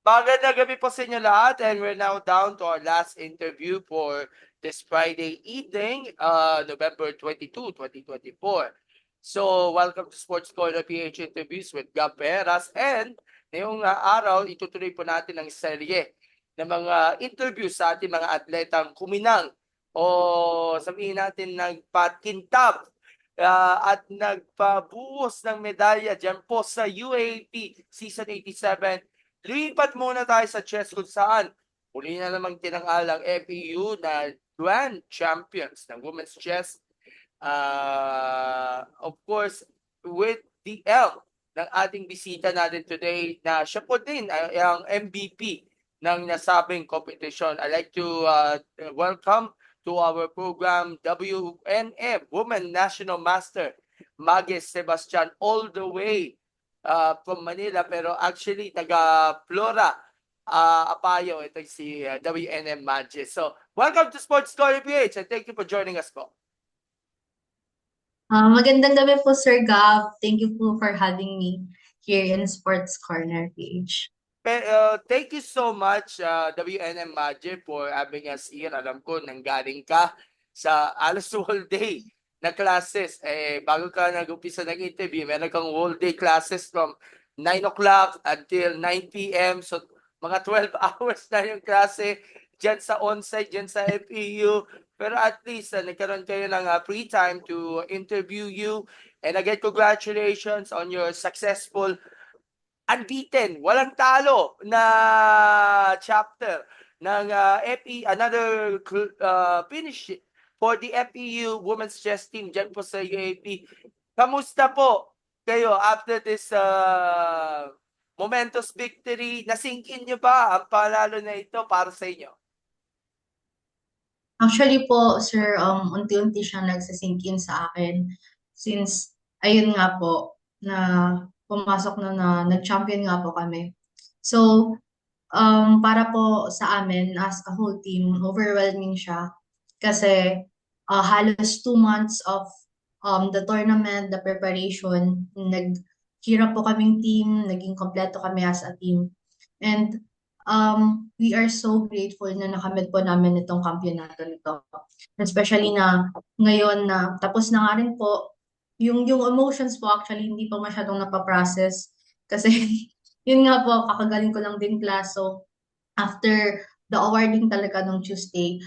Magandang gabi po sa inyo lahat, and we're now down to our last interview for this Friday evening, November 22, 2024. So, welcome to Sports Corner PH Interviews with Gab Peras, and ngayong araw, itutuloy po natin ang serye ng mga interviews sa ating mga atletang kuminang o sabihin natin nagpakintab at nagpabuhos ng medalya dyan po sa UAP Season 87. Lipat muna tayo sa chess kung saan muli na namang tinangal ang FEU na Grand Champions ng Women's Chess. Of course, with the help ng ating bisita natin today na siya po din ang MVP ng nasabing competition. I'd like to welcome to our program WNM, Women National Master, Maggie Sebastian, all the way from Manila, pero actually taga Flora, Apayo, ito si WNM Maggie. So, welcome to Sports Story PH and thank you for joining us po. Magandang gabi po, Sir Gab. Thank you po for having me here in Sports Corner PH. Thank you so much, WNM Maggie, for having us here. Alam ko, nanggaling ka sa alas whole day na classes. Bago ka nag-umpisa ng interview, meron kang whole day classes from 9 o'clock until 9 p.m. So, mga 12 hours na yung klase dyan sa on-site, dyan sa FEU. Pero at least, nagkaroon kayo ng free time to interview you. And again, congratulations on your successful unbeaten, walang talo na chapter ng another finish for the FEU Women's Chess Team dyan po sa UAP. Kamusta po kayo after this momentous victory? Nasink in nyo ba ang panalo na ito para sa inyo? Actually po, Sir, unti-unti siyang nagsisink in sa akin since, ayun nga po, na pumasok na nag-champion nga po kami. So, para po sa amin, as a whole team, overwhelming siya kasi halos 2 months of the tournament, the preparation, naghirap po kaming team, naging kompleto kami as a team. And we are so grateful na nakamit po namin itong kampyonato nito. Especially na ngayon na tapos na nga rin po, yung emotions po actually hindi pa masyadong napaprocess kasi yun nga po, kakagaling ko lang din class. So, after the awarding talaga nung Tuesday,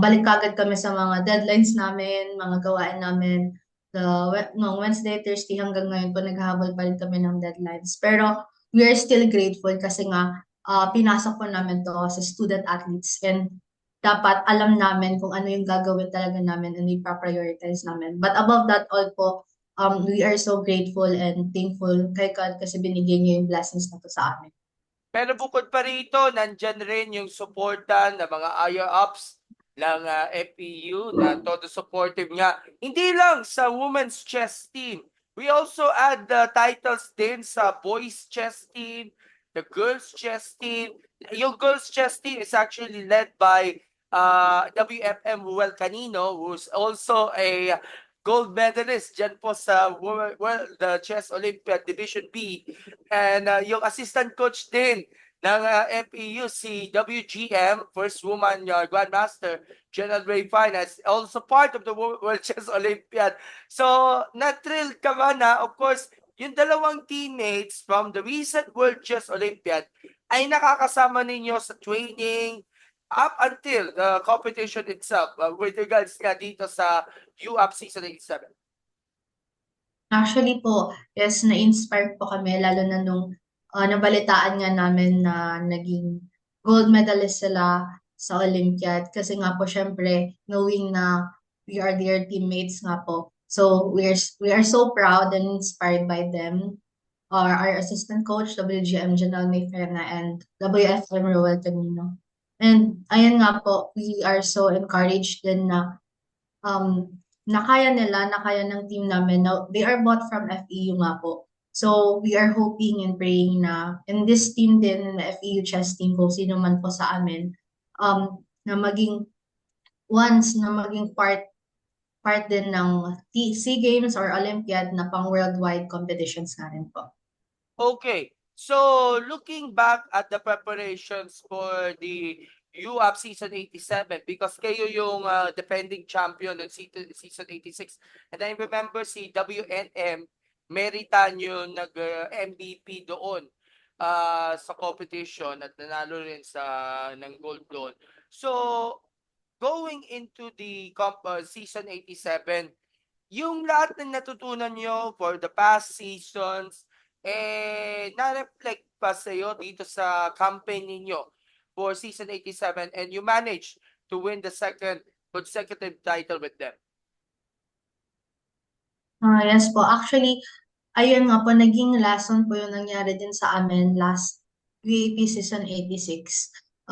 balik kagad kami sa mga deadlines namin, mga gawain namin. No, Wednesday, Thursday hanggang ngayon po naghahabol pa rin kami ng deadlines. Pero we are still grateful kasi nga pinasok po namin to sa student athletes and dapat alam namin kung ano yung gagawin talaga namin and ipa-prioritize namin. But above that all po, we are so grateful and thankful kay God kasi binigyan niyo yung blessings na to sa amin. Pero bukod pa rito, nandyan rin yung supportan ng mga higher-ups ng FEU na todo supportive nga. Hindi lang sa women's chess team. We also add the titles din sa boys chess team, the girls chess team. Yung girls chess team is actually led by WFM Ruel Canino, who's also a gold medalist dyan po sa the Chess Olympiad Division B. And yung assistant coach din ng FEU, si WGM, first woman Grandmaster, General Ray Finance, also part of the World Chess Olympiad. So, na-thrill ka ba na, of course, yung dalawang teammates from the recent World Chess Olympiad ay nakakasama ninyo sa training up until the competition itself with regards nga dito sa UAP Season 87. Actually po, yes, na-inspired po kami lalo na nung nabalitaan nga namin na naging gold medalist sila sa Olympiad. Kasi nga po, syempre, knowing na we are their teammates nga po. So, we are so proud and inspired by them. Our assistant coach, WGM Janelle Mayfena, and WFM Roel Camino. And ayun nga po, we are so encouraged din na um, nakaya nila, nakaya ng team namin. Now, they are both from FEU nga po. So, we are hoping and praying na in this team din, na FEU chess team, kung sino man po sa amin, na maging once na maging part din ng SEA Games or Olympiad na pang worldwide competitions nga rin po. Okay. So, looking back at the preparations for the UAP Season 87, because kayo yung defending champion ng Season 86. And I remember si WNM, Meritan yung nag-MVP doon sa competition at nanalo rin ng gold doon. So, going into the Season 87, yung lahat ng natutunan nyo for the past seasons, na-reflect pa sa'yo dito sa campaign ninyo for Season 87 and you managed to win the second consecutive title with them. Yes po. Actually, ayun nga po, naging lesson po yung nangyari din sa amin last UAP Season 86.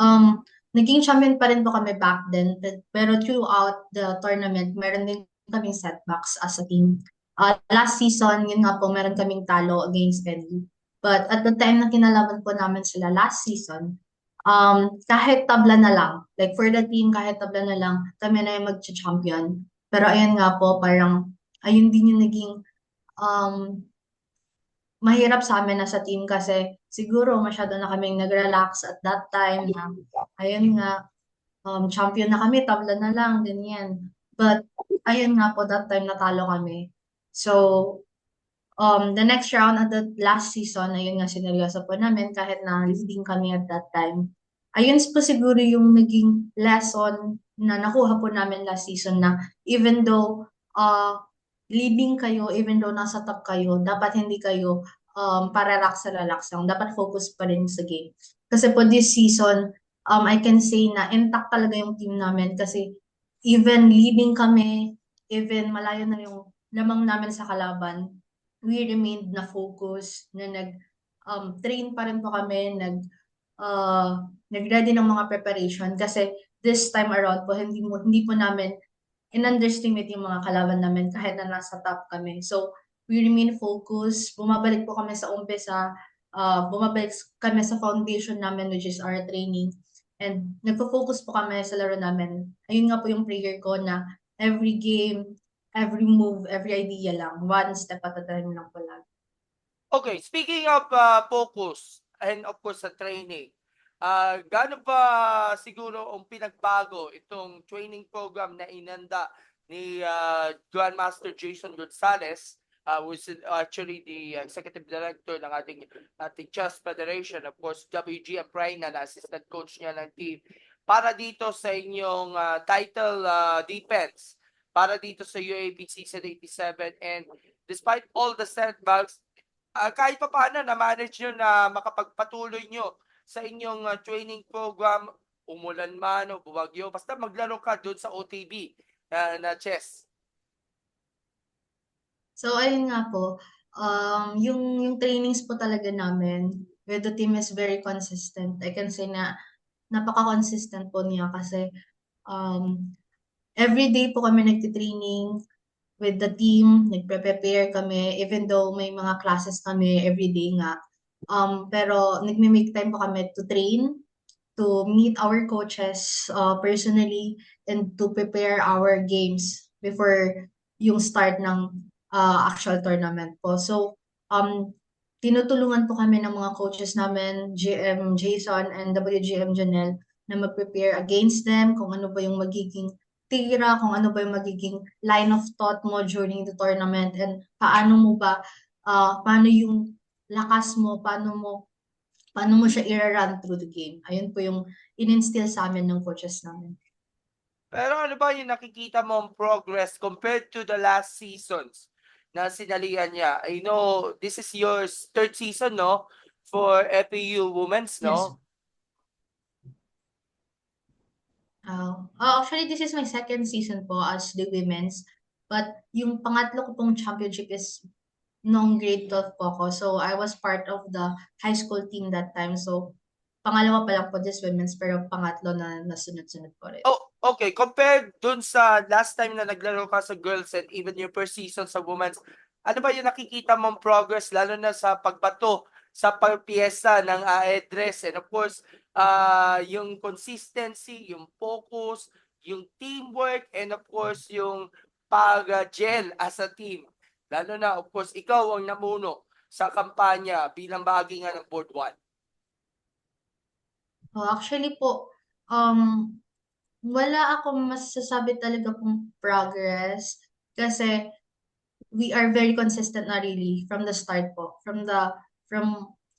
Naging champion pa rin po kami back then, pero throughout the tournament, meron din kaming setbacks as a team. Last season, yun nga po, meron kaming talo against Eddie. But at the time na kinalaban po namin sila last season, kahit tabla na lang, like for the team, kahit tabla na lang, kami na yung mag-champion. Pero ayun nga po, parang ayun din yung naging um, mahirap sa amin na sa team kasi siguro masyado na kaming nag-relax at that time na ayun nga, champion na kami, tabla na lang, ganyan. But ayun nga po, that time natalo kami. So, the next round at the last season, ayun nga, sineryoso po namin kahit na leading kami at that time. Ayun po siguro yung naging lesson na nakuha po namin last season na even though leading kayo, even though nasa top kayo, dapat hindi kayo paralax lang. Dapat focus pa rin sa game. Kasi po this season, I can say na intact talaga yung team namin kasi even leading kami, even malayo na yung lamang namin sa kalaban, we remained na focus, na train pa rin po kami, nag-ready ng mga preparation kasi this time around po, hindi po namin in-underestimate yung mga kalaban namin kahit na nasa top kami. So, we remain focused, bumabalik po kami sa umpisa, bumabalik kami sa foundation namin which is our training. And nagpo-focus po kami sa laro namin. Ayun nga po yung prayer ko na every game, every move, every idea lang. One step at a time lang po lang. Okay, speaking of focus and of course sa training, gaano ba siguro ang pinagbago itong training program na inanda ni Grandmaster Jason Gonzalez, who is actually the executive director ng ating chess federation, of course WGM Praina na assistant coach niya ng team, para dito sa inyong title defense, para dito sa UAP Season 87, and despite all the setbacks, kahit pa paano na-manage nyo na makapagpatuloy nyo sa inyong training program, umulan man o bumagyo, basta maglaro ka doon sa OTB na chess. So, ayun nga po, yung trainings po talaga namin with the team is very consistent. I can say na napaka-consistent po niya kasi um, every day po kami nagtitraining with the team, nagpe-prepare kami, even though may mga classes kami every day nga. Pero nagme-make time po kami to train, to meet our coaches personally, and to prepare our games before yung start ng actual tournament po. So, tinutulungan po kami ng mga coaches namin, GM Jason and WGM Janelle, na mag-prepare against them, kung ano ba yung magiging tira, kung ano ba yung magiging line of thought mo during the tournament, and paano yung lakas mo, paano mo siya i-run through the game. Ayun po yung in-instill sa amin ng coaches namin. Pero ano ba yung nakikita mong progress compared to the last seasons na sinalihan niya? I know this is your third season, no? For FAU Women's, Yes. no? Actually, this is my second season po as the women's. But yung pangatlo ko pong championship is nung grade 12 po ako. So, I was part of the high school team that time. So, pangalawa pa lang po this women's, pero pangatlo na nasunod-sunod po rin. Oh, okay. Compared dun sa last time na naglaro ka sa girls and even your first season sa women's, ano ba yung nakikita mong progress lalo na sa pagbato sa pagpiesa ng address, and of course, yung consistency, yung focus, yung teamwork, and of course, yung pag-gel as a team. Lalo na, of course, ikaw ang namuno sa kampanya bilang bahagi nga ng Board 1? Actually po, um, wala akong masasabi talaga pong progress kasi we are very consistent na really from the start po. From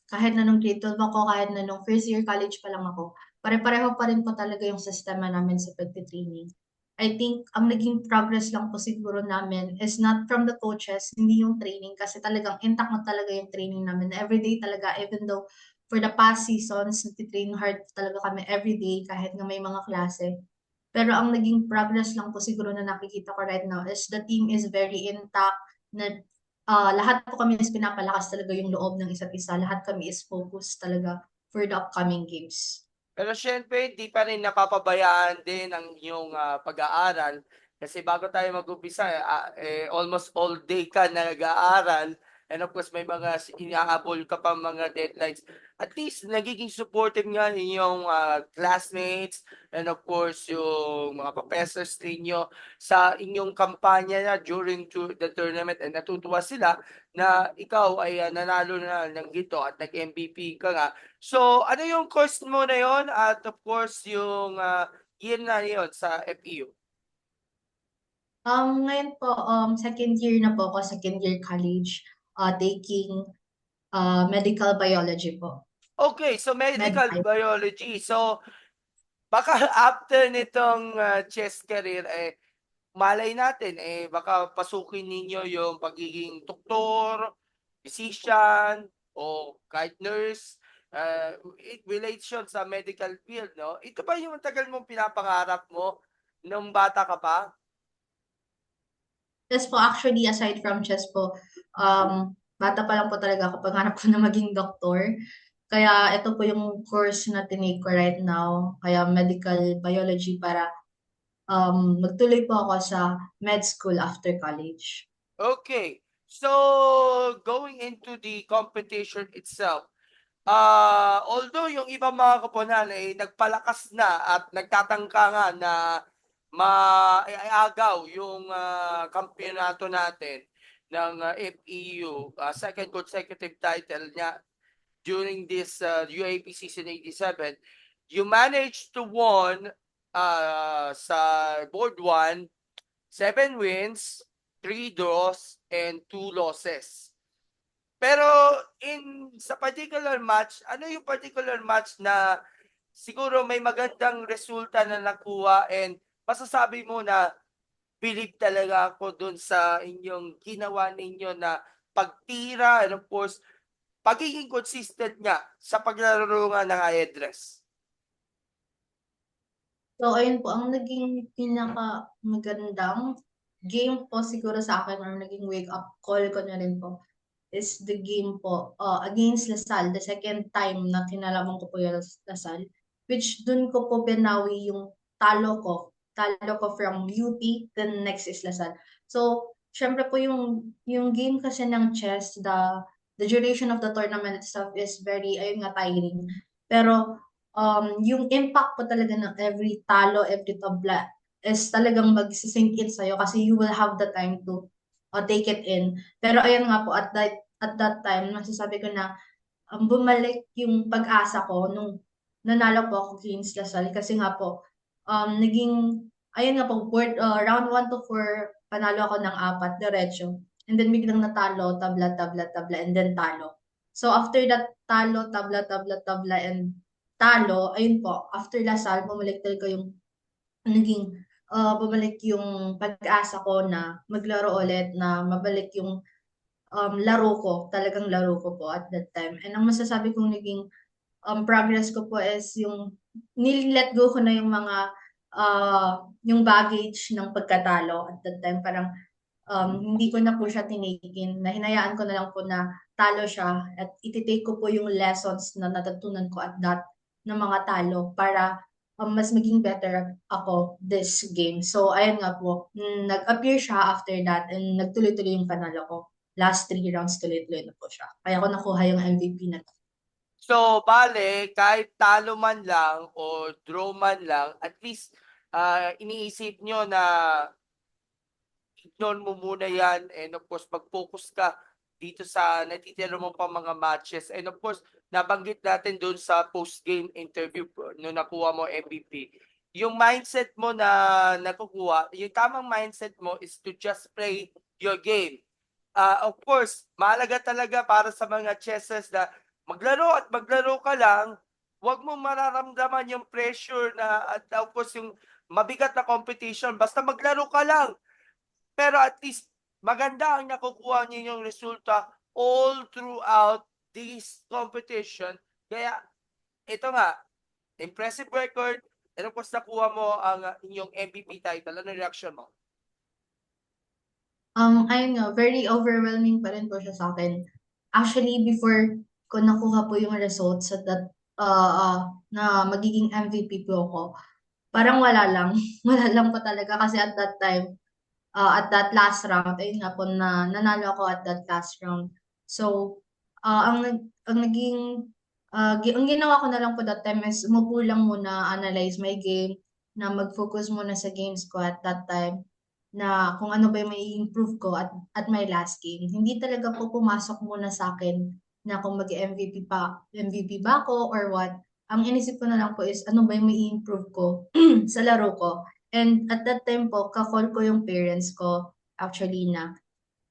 kahit na nung grade 12 ako, kahit na nung first year college pa lang ako, pare-pareho pa rin po talaga yung sistema namin sa pagtitraining. I think ang naging progress lang po siguro namin is not from the coaches, hindi yung training kasi talagang intact na talaga yung training namin. Everyday talaga, even though for the past seasons, nagtitrain hard talaga kami everyday kahit na may mga klase. Pero ang naging progress lang po siguro na nakikita ko right now is the team is very intact, na lahat po kami is pinapalakas talaga yung loob ng isa't isa. Lahat kami is focused talaga for the upcoming games. Pero siyempre, di pa rin napapabayaan din ang iyong pag-aaral. Kasi bago tayo mag-umpisa, almost all day ka nag-aaral. And of course, may mga inaabol ka pa mga deadlines. At least, nagiging supportive nga yung classmates and of course, yung mga professors ninyo sa inyong kampanya na during the tournament. And natutuwa sila na ikaw ay nanalo na ng gito at nag-MVP ka nga. So, ano yung course mo na yon at of course yung year na yon sa FEU? Ngayon po, second year na po ako, second year college, taking medical biology po. Okay, so Med medical Eye. biology. So, baka after nitong chess career, malay natin, baka pasukin ninyo yung pagiging doktor, physician, o kahit nurse, it relates yun sa medical field, no? Ito ba yung tagal mong pinapangarap mo nung bata ka pa? Chess po, actually, aside from chess po, bata pa lang po talaga ako, pangarap ko na maging doktor. Kaya ito po yung course na tinake ko right now, kaya medical biology para magtuloy po ako sa med school after college. Okay. So, going into the competition itself, although yung ibang mga koponan ay nagpalakas na at nagtatangka nga na maiagaw yung kampeonato natin ng FEU, second consecutive title niya during this UAP season 87, you managed to won sa board 1, 7 wins, 3 draws, and 2 losses. Pero sa particular match, ano yung particular match na siguro may magandang resulta na nakuha and masasabi mo na believe talaga ako dun sa inyong ginawa ninyo na pagtira and of course, pagiging consistent nga sa paglalaro nga ng address. So, ayun po, ang naging pinaka magandang game po siguro sa akin or naging wake up call ko na rin po is the game po against Lasal, the second time na kinalaman ko po yung Lasal, which dun ko po binawi yung talo ko from UP, then next is Lasal. So, syempre po yung game kasi ng chess, the duration of the tournament itself is very, ayun nga, tiring. Pero, yung impact po talaga ng every talo, every tabla is talagang magsisink in sa'yo kasi you will have the time to take it in. Pero ayun nga po, at that time, masasabi ko na bumalik yung pag-asa ko nung nanalo po ako against Lasal kasi nga po, naging, ayun nga po, round 1 to 4, panalo ako ng 4, diretso. And then biglang natalo, tabla, tabla, tabla, and then talo. So after that talo, tabla, tabla, tabla, and talo, ayun po, after Lasal, bumalik talaga yung naging bumalik yung pag-asa ko na maglaro ulit, na mabalik yung laro ko, talagang laro ko po at that time. And ang masasabi kong naging progress ko po is yung nilet go ko na yung mga yung baggage ng pagkatalo at that time. Parang hindi ko na po siya tinikin, na hinayaan ko na lang po na talo siya at ititake ko po yung lessons na natutunan ko at that ng mga talo para mas maging better ako this game. So, ayun nga po, nag-appear siya after that and nagtuloy-tuloy yung panalo ko. Last 3 rounds, tuloy-tuloy na po siya. Kaya ko nakuha yung MVP na to. So, bale, kahit talo man lang o draw man lang, at least iniisip nyo na ignore mo muna yan and of course mag-focus ka dito sa natitira mo pa mga matches. And of course, nabanggit natin doon sa post-game interview no nakuha mo MVP. Yung mindset mo na nakukuha, yung tamang mindset mo is to just play your game. Of course, mahalaga talaga para sa mga chesses na maglaro at maglaro ka lang, wag mo mararamdaman yung pressure na at of course yung mabigat na competition, basta maglaro ka lang. Pero at least maganda ang nakukuha ninyong resulta all throughout this competition. Kaya ito nga, impressive record, and of course nakuha mo ang inyong MVP title. Ano reaction mo? Ayun nga, very overwhelming pa rin po siya sa akin. Actually, before ko nakuha po yung results at that, na magiging MVP po ako, parang wala lang. Wala lang po talaga kasi at that time, at that last round, ayun nga po na nanalo ako at that last round. So, ang naging, ang ginawa ko na lang po that time is umupo lang muna, analyze my game, na mag-focus muna sa games ko at that time, na kung ano ba yung may improve ko at my last game. Hindi talaga po pumasok muna sa akin na kung MVP ba ako or what. Ang inisip ko na lang po is ano ba yung may improve ko sa laro ko. And at that time po, ka-call ko yung parents ko actually na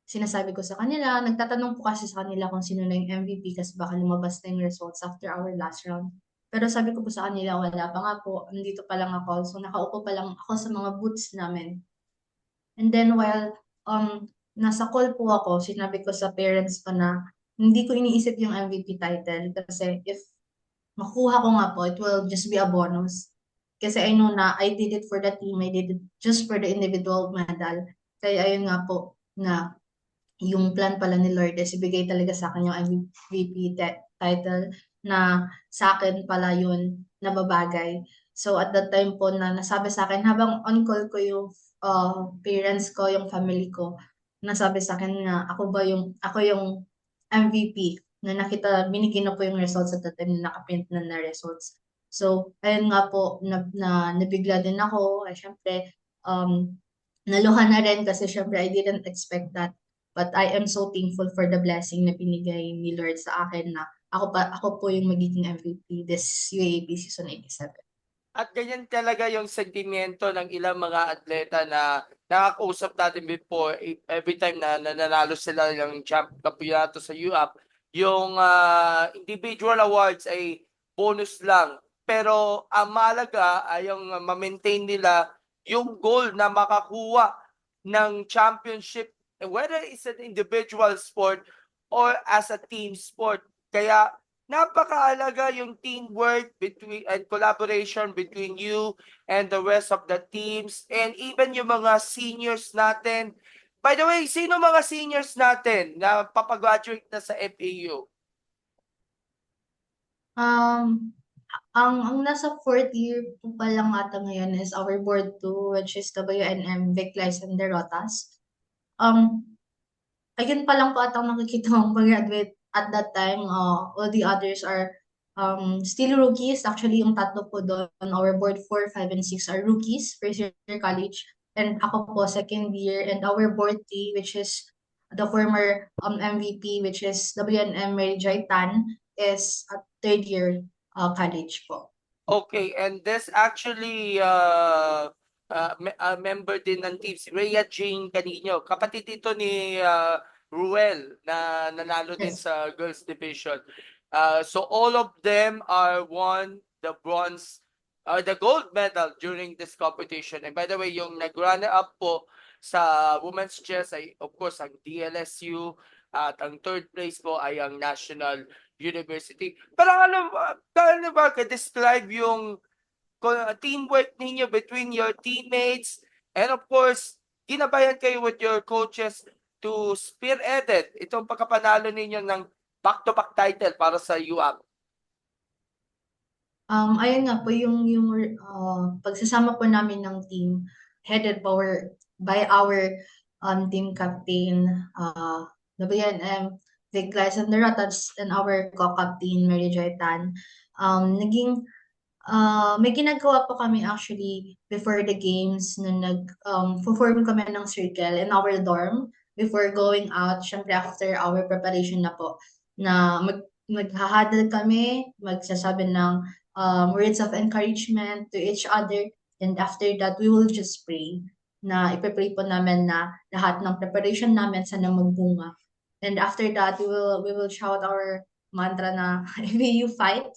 sinasabi ko sa kanila, nagtatanong po kasi sa kanila kung sino na yung MVP kasi baka lumabas na yung results after our last round. Pero sabi ko po sa kanila, wala pa nga po, andito pa lang ako. So nakaupo pa lang ako sa mga booths namin. And then while nasa call po ako, sinabi ko sa parents ko na hindi ko iniisip yung MVP title kasi if makuha ko nga po, it will just be a bonus. Kasi I know na I did it for the team, I did it just for the individual medal. Kaya ayun nga po na yung plan pala ni Lord is ibigay talaga sa akin yung MVP title na sa akin pala yun nababagay. So at that time po na nasabi sa akin, habang on call ko yung parents ko, yung family ko, nasabi sa akin na ako yung MVP na nakita, binigyan na po yung results at that time na nakaprint na results. So, ayun nga po, nabigla din ako. Ay, syempre, naluha na rin kasi syempre I didn't expect that. But I am so thankful for the blessing na binigay ni Lord sa akin na ako po yung magiging MVP this UAAP season 87. At ganyan talaga yung sentimento ng ilang mga atleta na nakakausap natin before, every time na nananalo sila ng kampiyonato sa UAP, yung individual awards ay bonus lang. Pero ang mahalaga ay yung ma-maintain nila yung goal na makakuha ng championship, whether it's an individual sport or as a team sport. Kaya napakaalaga yung teamwork between and collaboration between you and the rest of the teams and even yung mga seniors natin. By the way, sino mga seniors natin na papagraduate na sa FAU? Um, ang nasa fourth year po pa lang ata ngayon is our board 2, which is WNM, Vic and Derotas. Um, Ayun pa lang po at ang nakikita kong graduate at that time. All the others are still rookies. Actually, yung tatlo po doon, our board 4, 5, and 6 are rookies, first year college. And ako po, second year. And our board 3, which is the former MVP, which is WNM Mary Joy Tan, is at third year college po. Okay, and this actually member din ng team, si Rhea Jane Canino. Kapatid ito ni Ruel na nanalo din Yes. sa girls division. So all of them are won the bronze the gold medal during this competition. And by the way, yung nag-runner up po sa women's chess ay of course ang DLSU at ang third place po ay ang National University. Parang ano ba ka-describe yung teamwork ninyo between your teammates and of course, ginabayan kayo with your coaches to spearheaded itong pagkapanalo ninyo ng back-to-back title para sa UAP. Ayun nga po yung pagsasama po namin ng team headed by our team captain WNM Vic Lysander and our co-captain Mary Joy Tan. Naging may ginagawa po kami actually before the games na perform kami ng circle in our dorm. before going out, syempre after our preparation na po, na maghahadal kami, magsasabi ng words of encouragement to each other. And after that, we will just pray na ipipray po namin na lahat ng preparation namin sana magbunga. And after that, we will shout our mantra na FEU fight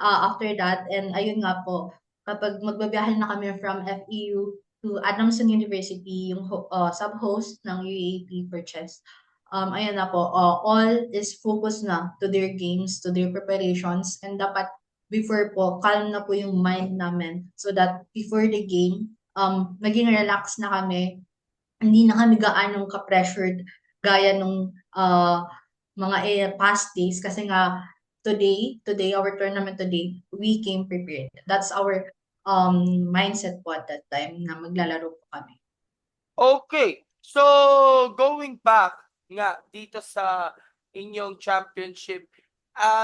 after that. And ayun nga po, kapag magbabiyahe na kami from FEU to Adamson University, yung sub-host ng UAAP for chess. Ayan na po, all is focused na to their games, to their preparations, and dapat before po, calm na po yung mind namin so that before the game, naging relax na kami, hindi na kami gaanong ka-pressured gaya nung mga past days kasi nga today, our tournament today, we came prepared. That's our mindset po at that time na maglalaro po kami. Okay. So, going back nga dito sa inyong championship,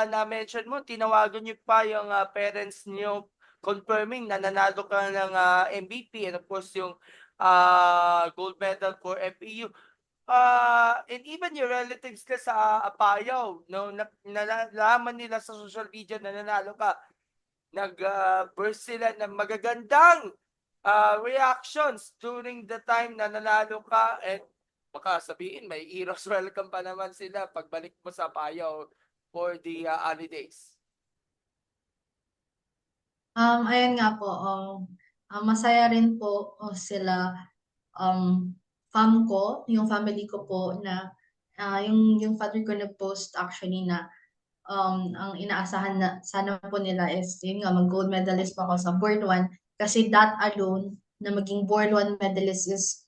na-mention mo, tinawagan niyo pa yung parents niyo confirming na nanalo ka ng MVP and of course yung gold medal for FEU. And even your relatives ka sa Apayao, no, nalaman nila sa social media na nanalo ka, nag-burst sila ng magagandang reactions during the time na nanalo ka, and baka sabihin may heroes welcome pa naman sila pagbalik mo sa Apayao for the holidays. Ayun nga po, masaya rin po sila, yung family ko po na yung father ko nag-post actually na ang inaasahan na sana po nila is yun nga mag-gold medalist po ako sa board 1 kasi that alone na maging board 1 medalist is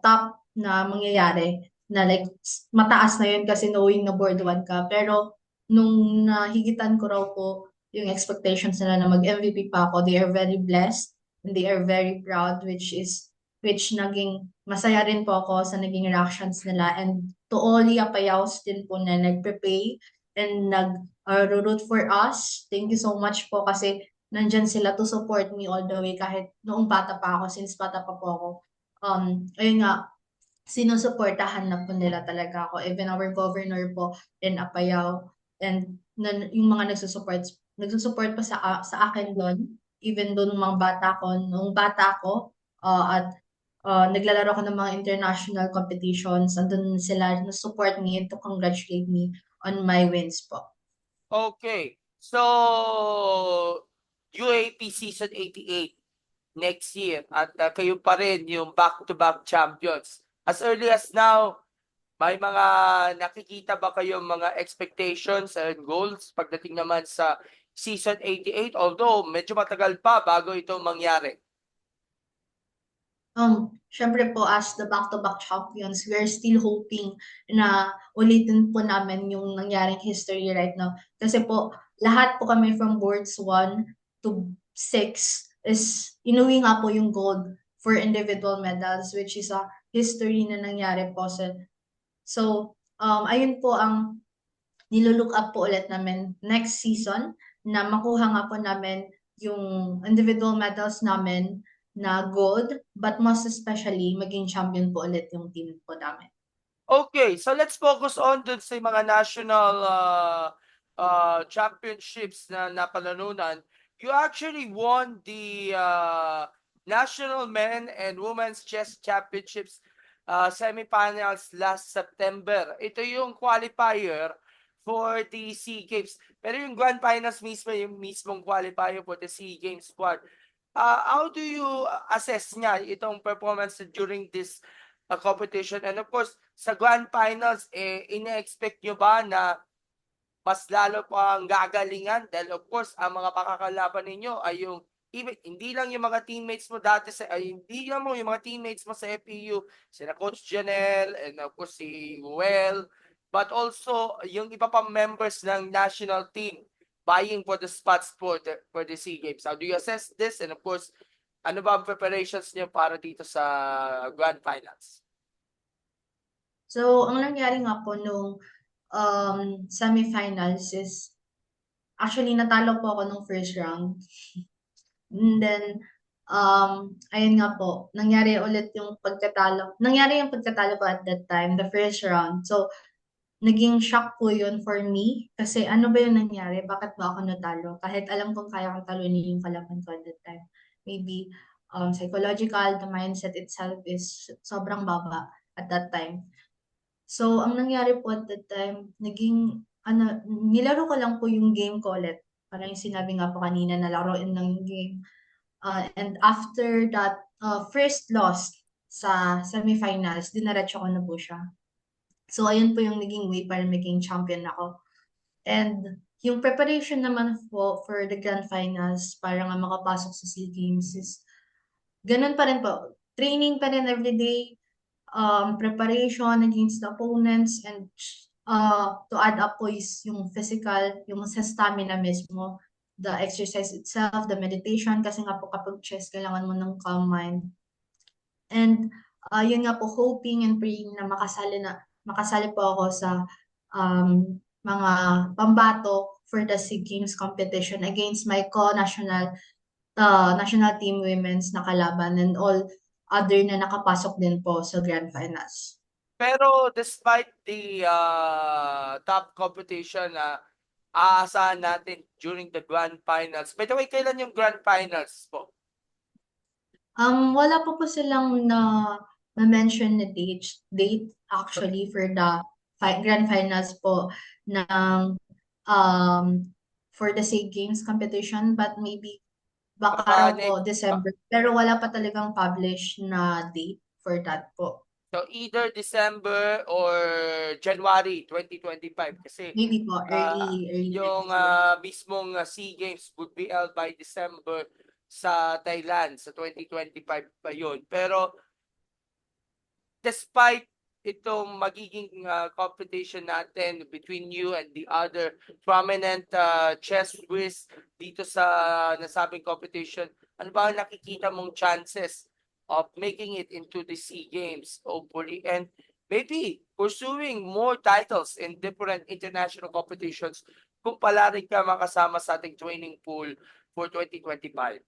top na mangyayari na like mataas na yun kasi knowing na board 1 ka pero nung nahigitan ko raw po yung expectations nila na mag-MVP pa ako, they are very blessed and they are very proud which naging masaya rin po ako sa naging reactions nila and to all Yapayaws din po na nagpe-pay and nag-root for us. Thank you so much po kasi nandyan sila to support me all the way kahit noong bata pa ako, since bata pa po ako. Ayun nga, sinusuportahan na po nila talaga ako. Even our governor po in Apayao and yung mga nagsusupport pa sa akin doon, even doon mga bata ko, nung bata ko, at naglalaro ko ng mga international competitions, andun sila na support me to congratulate me on my wins po. Okay. So, UAP Season 88 next year at kayo pa rin yung back-to-back champions. As early as now, may mga nakikita ba kayong mga expectations and goals pagdating naman sa Season 88? Although, medyo matagal pa bago ito mangyari. Syempre po as the back-to-back champions, we are still hoping na ulitin po namin yung nangyaring history right now. Kasi po, lahat po kami from boards 1 to 6 is inuwi nga po yung gold for individual medals, which is a history na nangyari po. So, ayun po ang nilulook up po ulit namin next season na makuha nga po namin yung individual medals namin na gold, but most especially, maging champion po ulit yung team po namin. Okay, so let's focus on dun sa mga national championships na napalanunan. You actually won the National Men and Women's Chess Championships semifinals last September. Ito yung qualifier for the SEA Games. Pero yung Grand Finals mismo, yung mismong qualifier for the SEA Games squad. How do you assess nga itong performance during this competition? And of course, sa Grand Finals, ine-expect nyo ba na mas lalo pa ang gagalingan? Dahil of course, ang mga pakakalaban ninyo ay yung hindi lang yung mga teammates mo dati hindi lang mo yung mga teammates mo sa FEU, sina Coach Janelle, and of course si Well, but also yung iba pang members ng national team vying for the spots for the SEA Games. How do you assess this? And of course, ano ba ang preparations niyo para dito sa Grand Finals? So, ang nangyari nga po nung semifinals is actually natalo po ako nung first round. And then, ayun nga po, nangyari yung pagkatalo ko at that time, the first round. So, naging shock po yun for me. Kasi ano ba yung nangyari? Bakit ba ako natalo? Kahit alam kong kaya kong talunin yung kalaban ko at that time. Maybe psychological, the mindset itself is sobrang baba at that time. So, ang nangyari po at that time, nilaro ko lang po yung game ko ulit. Parang yung sinabi nga po kanina, nalaroin lang yung game. And after that first loss sa semifinals, dinaretso ko na po siya. So, ayun po yung naging way para maging champion ako. And yung preparation naman po for the grand finals para nga makapasok sa SEA Games is ganun pa rin po. Training pa rin everyday, preparation against the opponents, and to add up po is yung physical, yung sa stamina mismo, the exercise itself, the meditation, kasi nga po kapag chess, kailangan mo ng calm mind. And yun nga po, hoping and praying na makasali po ako sa mga pambato for the SEA Games competition against my national team women's na kalaban and all other na nakapasok din po sa grand finals. Pero despite the top competition na aasahan natin during the grand finals. By the way, kailan yung grand finals po? Wala po silang na-mention na date actually for the grand finals po ng um, for the SEA Games competition, but maybe baka Baka raw po next, December, pero wala pa talagang published na date for that po. so either December or January 2025 kasi Maybe po early yung next year. mismong SEA Games would be held by December sa Thailand sa 2025 pa yun. Pero despite itong magiging competition natin between you and the other prominent chess whiz dito sa nasabing competition, ano ba ang nakikita mong chances of making it into the SEA Games, hopefully, and maybe pursuing more titles in different international competitions kung pala rin ka makasama sa ating training pool for 2025?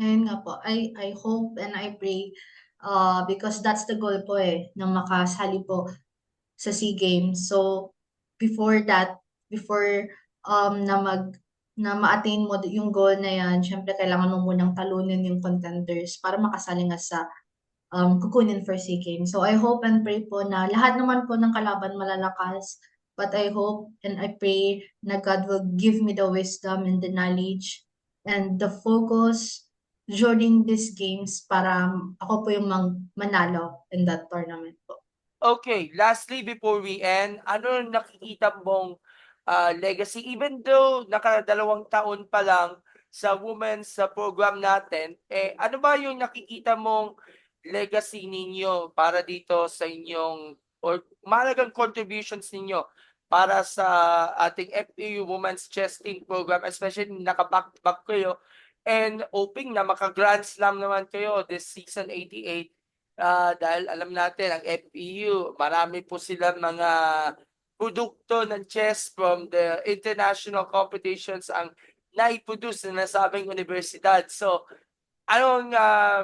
Ngayon nga po, I hope and I pray because that's the goal po na makasali po sa SEA Games. So, before that, before na ma-attain mo yung goal na yan, syempre kailangan mo munang talunin yung contenders para makasali nga sa kukunin for SEA Games. So, I hope and pray po na lahat naman po ng kalaban malalakas. But I hope and I pray na God will give me the wisdom and the knowledge and the focus during these games para ako po yung manalo in that tournament po. Okay, lastly before we end, ano yung nakikita mong legacy? Even though nakadalawang taon pa lang sa women's sa program natin, ano ba yung nakikita mong legacy ninyo para dito sa inyong or mahalagang contributions ninyo para sa ating FEU Women's Chess Team program, especially naka-back-to-back kayo and hoping na maka-Grand Slam naman kayo this season 88. Dahil alam natin ang FEU, marami po silang mga produkto ng chess from the international competitions ang naiproduce na nasabing universidad. So, anong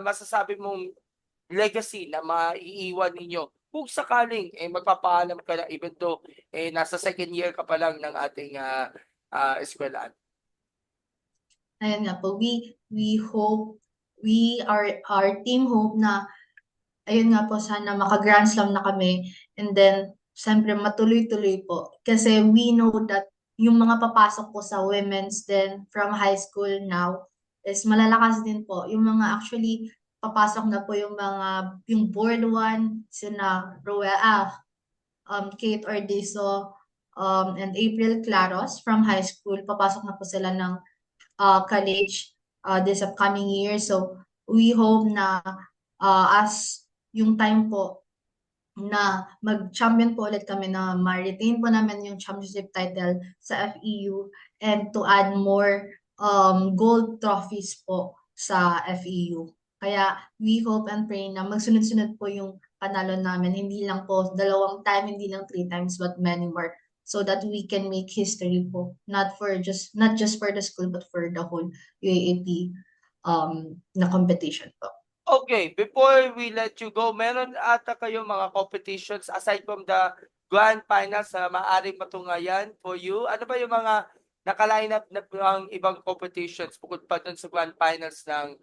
masasabi mong legacy na maiiwan ninyo kung sakaling magpapaalam ka na even though nasa second year ka pa lang ng ating eskwelahan? Ayun nga po, we hope, our team hope na ayun nga po, sana maka-Grand Slam na kami. And then, siyempre matuloy-tuloy po. Kasi we know that yung mga papasok po sa women's then from high school now is malalakas din po. Yung mga actually papasok na po yung board one, sina Kate Ordizo, and April Claros from high school. Papasok na po sila ng college this upcoming year. So, we hope na as yung time po na mag-champion po ulit kami na ma-retain po namin yung championship title sa FEU and to add more gold trophies po sa FEU. Kaya we hope and pray na magsunod-sunod po yung panalo namin. Hindi lang po dalawang time, hindi lang 3 times, but many more. So that we can make history po. Not just for the school, but for the whole UAAP na competition po. Okay, before we let you go, meron ata kayong mga competitions aside from the grand finals na maaaring matungayan for you? Ano ba yung mga naka-line up na pang ibang competitions bukod pa dun sa grand finals ng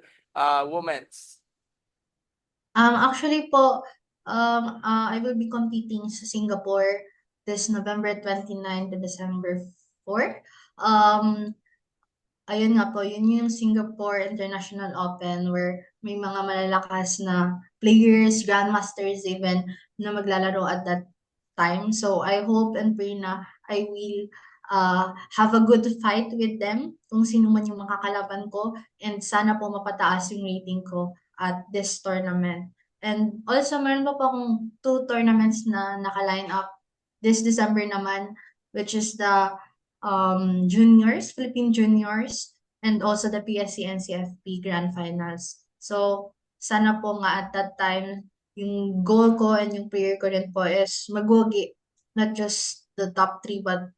women's? Actually po, I will be competing sa Singapore this November 29 to December 4. Ayun nga po, yun yung Singapore International Open where may mga malalakas na players, grandmasters even na maglalaro at that time. So I hope and pray na I will have a good fight with them kung sino man yung makakalaban ko and sana po mapataas yung rating ko at this tournament. And also meron pa po akong 2 tournaments na naka-line up this December naman, which is the juniors, Philippine juniors, and also the PSC NCFP Grand Finals. So, sana po nga at that time, yung goal ko and yung prayer ko rin po is magwagi, not just the top 3, but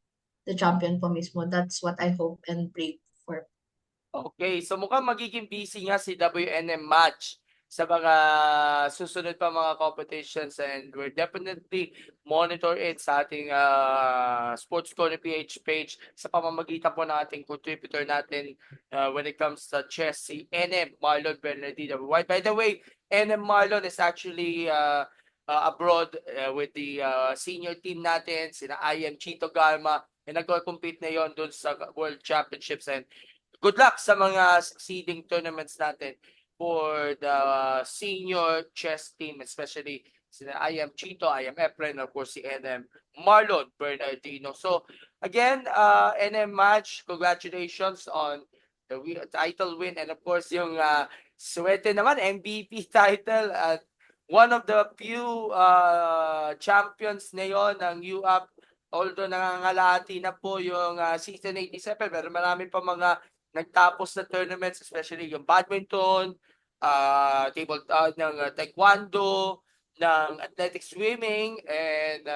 the champion po mismo. That's what I hope and pray for. Okay, so mukhang magiging busy nga si WNM match sa mga susunod pa mga competitions and we're definitely monitor it sa ating Sports Corner PH page sa pamamagitan po ng ating contributor natin when it comes to chess, si NM Marlon Bernardino. By the way, NM Marlon is actually abroad with the senior team natin, sina IM Chito Garma, and nagko-compete na yon dun sa World Championships and good luck sa mga succeeding tournaments natin for the senior chess team, especially sina I am Chito, I am Efren, of course si NM Marlon Bernardino. So again, NM match, congratulations on the title win and of course yung swerte naman MVP title at one of the few champions ngayon ng UAP. Although nangangalati na po yung season 87, pero marami pa mga nagtapos na tournaments, especially yung badminton, table ng taekwondo, ng athletic swimming, and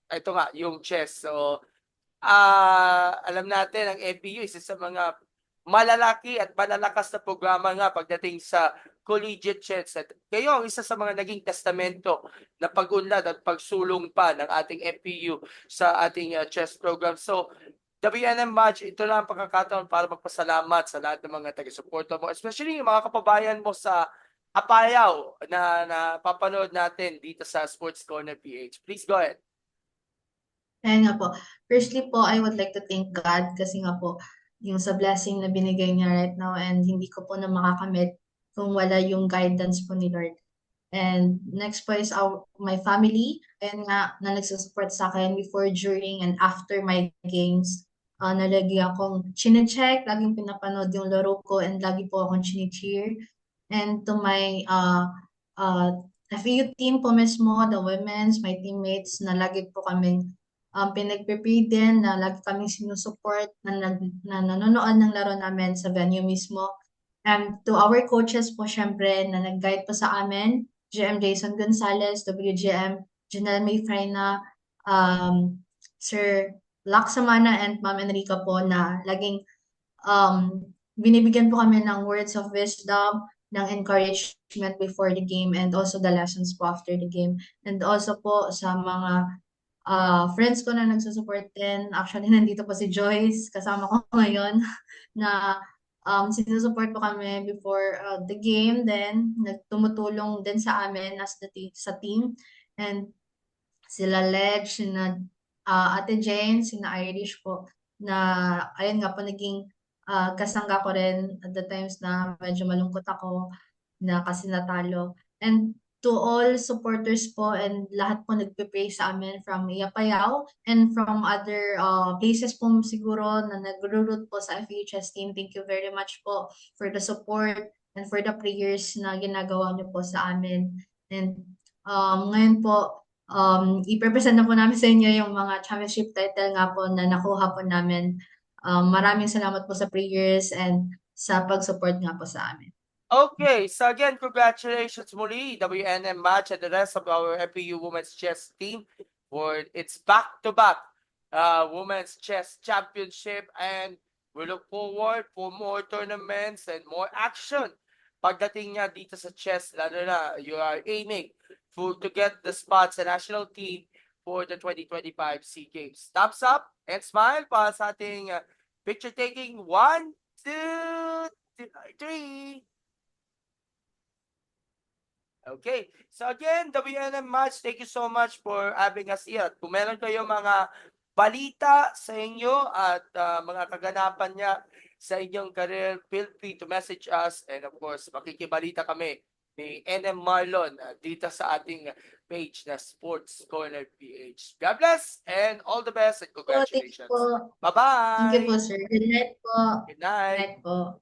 ito nga, yung chess. So, alam natin ang FPU isa sa mga malalaki at malalakas na programa nga pagdating sa collegiate chess. At kayo ang isa sa mga naging testamento na pag-unlad at pagsulong pa ng ating FPU sa ating chess program. So, WNM Match, ito lang ang pagkakataon para magpasalamat sa lahat ng mga taga-suporta mo, especially yung mga kapabayan mo sa Apayao na napapanood natin dito sa Sports Corner PH. Please go ahead. Ayan nga po. Firstly po, I would like to thank God kasi nga po, yung sa blessing na binigay niya right now and hindi ko po na makakamit kung wala yung guidance po ni Lord. And next po is my family. Ayan nga, na nagsusupport sa akin before, during, and after my games. Na lagi akong chine-check, laging pinapanood yung laro ko, and lagi po akong chine-cheer. And to my FEU team po mismo, the women's, my teammates, na lagi po kaming pinagpe-pray din, na lagi kaming sinusuport, na nanonood ng laro namin sa venue mismo. And to our coaches po, syempre, na nag-guide po sa amin, GM Jason Gonzalez, WGM Janelle May Freyna, Sir Laksamana, and Ma'am Enrica po na laging binibigyan po kami ng words of wisdom, ng encouragement before the game, and also the lessons po after the game. And also po sa mga friends ko na nagsusupport din. Actually, nandito po si Joyce, kasama ko ngayon, na sinusupport po kami before the game. Then, nagtumutulong din sa amin as sa team. And sila Ledge, sina Ate Jane, sina Irish po, na ayun nga po, naging kasangga ko rin at the times na medyo malungkot ako na kasi natalo. And to all supporters po and lahat po nagpe-pray sa amin from Yapayao and from other places po siguro na nagro-root po sa FHS team. Thank you very much po for the support and for the prayers na ginagawa niyo po sa amin. And ngayon po, i-present na po namin sa inyo yung mga championship title nga po na nakuha po namin. Maraming salamat po sa prayers and sa pag-support nga po sa amin. Okay, so again, congratulations muli, WNM Match and the rest of our FPU Women's Chess team for its back-to-back Women's Chess Championship. And We look forward for more tournaments and more action. Pagdating niya dito sa chess, lalo na you are aiming to get the spot sa national team for the 2025 SEA Games. Thumbs up and smile para sa ating picture taking. 1, 2, 3. Okay. So again, WNM Match, thank you so much for having us here. Kung meron kayo mga balita sa inyo at mga kaganapan niya sa inyong career, feel free to message us. And of course, makikibalita kami ni NM Marlon dito sa ating page na Sports Corner PH. God bless and all the best and Po, thank you congratulations. po. Thank you po, Bye-bye! sir. Good night po. Good Good night! night po.